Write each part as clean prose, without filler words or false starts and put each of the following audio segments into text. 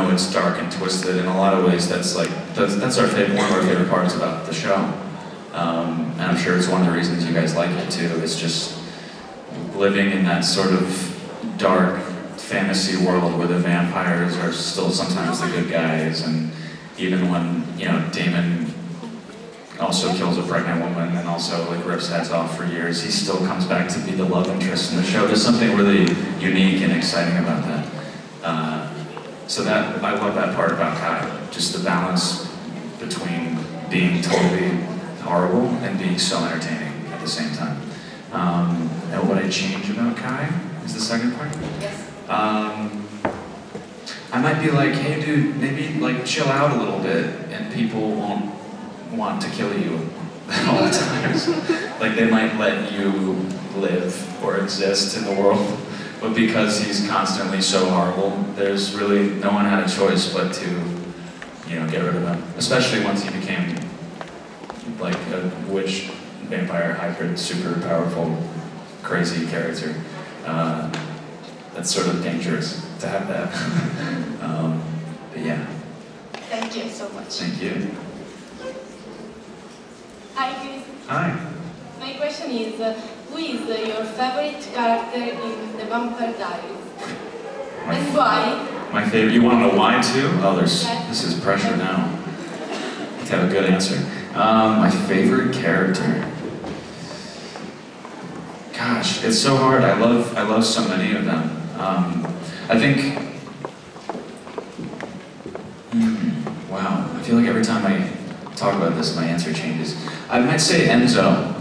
though it's dark and twisted, in a lot of ways that's one of our favorite parts about the show. And I'm sure it's one of the reasons you guys like it too. It's just living in that sort of dark fantasy world where the vampires are still sometimes the good guys, and even when, you know, Damon also kills a pregnant woman and also like rips heads off for years, he still comes back to be the love interest in the show. There's something really unique and exciting about that. So that, I love that part about Kai, just the balance between being totally horrible and being so entertaining at the same time. And what I change about Kai is the second part. Yes. I might be like, hey dude, maybe like chill out a little bit and people won't want to kill you at all times. Like they might let you live or exist in the world, but because he's constantly so horrible, there's really no one had a choice but to, you know, get rid of him. Especially once he became like a witch vampire hybrid, super powerful, crazy character. That's sort of dangerous to have that. But yeah. Thank you so much. Thank you. Hi, Chris. Hi. My question is, who is your favorite character in The Vampire Diaries? And why? My favorite, you want to know why too? Oh, this is pressure now. To have a good answer. My favorite character. Gosh, it's so hard. I love so many of them. I think, wow, I feel like every time I talk about this, my answer changes. I might say Enzo,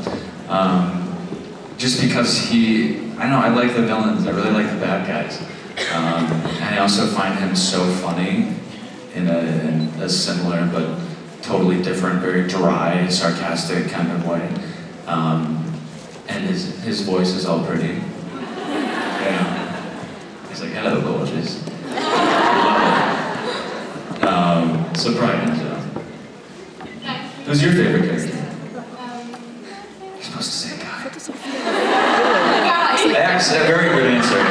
just because I don't know, I like the villains, I really like the bad guys. And I also find him so funny in a similar but totally different, very dry, sarcastic kind of way. And his voice is all pretty. Yeah. He's like, hello, gorgeous. Love it. So probably Enzo. Who's your favorite character? You're supposed to say Guy. Actually, a very good answer.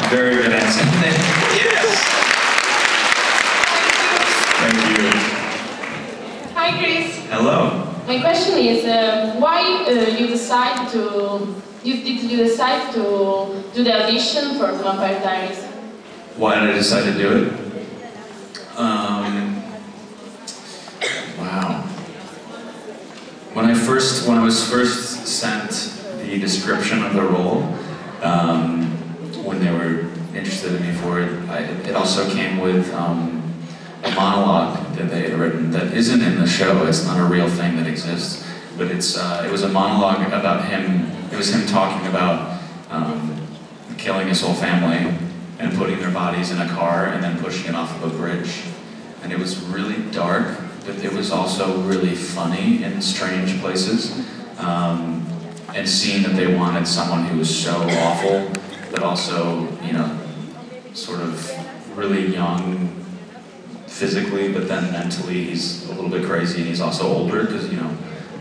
Very good answer. Yes! Thank you. Hi, Chris. Hello. My question is, why did you decide to do the audition for Vampire Diaries? Why did I decide to do it? Wow. When I was first sent the description of the role, when they were interested in me for it, it also came with a monologue that they had written that isn't in the show. It's not a real thing that exists, but it was a monologue about him. It was him talking about killing his whole family and putting their bodies in a car and then pushing it off of a bridge. And it was really dark, but it was also really funny in strange places. And seeing that they wanted someone who was so awful, but also, you know, sort of really young physically, but then mentally he's a little bit crazy, and he's also older because, you know,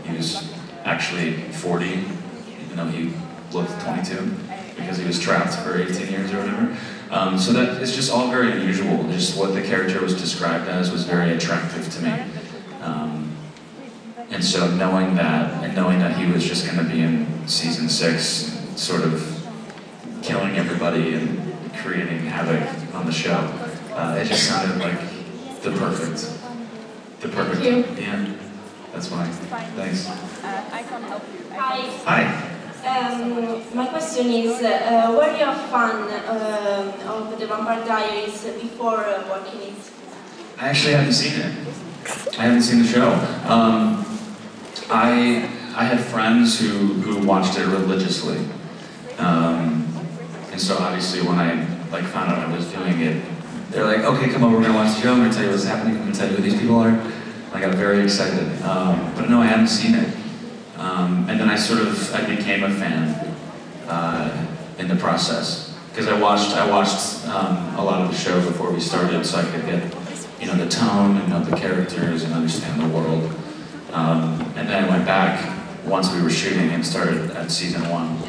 he was actually 40, even though he looked 22, because he was trapped for 18 years or whatever. So that is just all very unusual. Just what the character was described as was very attractive to me. And so knowing that, and knowing that he was just going to be in season 6, sort of killing everybody and creating havoc on the show, it just sounded like the perfect. Thank you. Yeah, that's fine. Thanks. I can help you. Hi. Hi. My question is, were you a fan of The Vampire Diaries before working it? I actually haven't seen it. I haven't seen the show. I had friends who watched it religiously, and so obviously when I found out I was doing it, they're like, okay, come over, we're gonna watch the show, I'm gonna tell you what's happening, I'm gonna tell you who these people are. I got very excited, but no, I hadn't seen it. And then I became a fan in the process, because I watched a lot of the show before we started, so I could get, you know, the tone and know the characters and understand the world. And then I went back once we were shooting and started at season 1,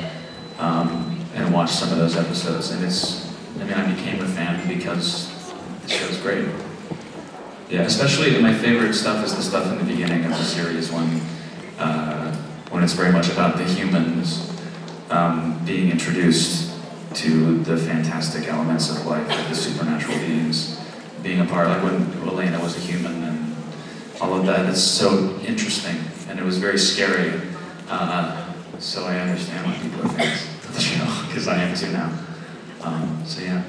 and watched some of those episodes. And I became a fan because the show great. Yeah, especially my favorite stuff is the stuff in the beginning of the series when it's very much about the humans being introduced to the fantastic elements of life, like the supernatural beings being a part, like when Elena was a human and all of that. It's so interesting, and it was very scary. So I understand why people are fans of the show, because I am too now. So yeah.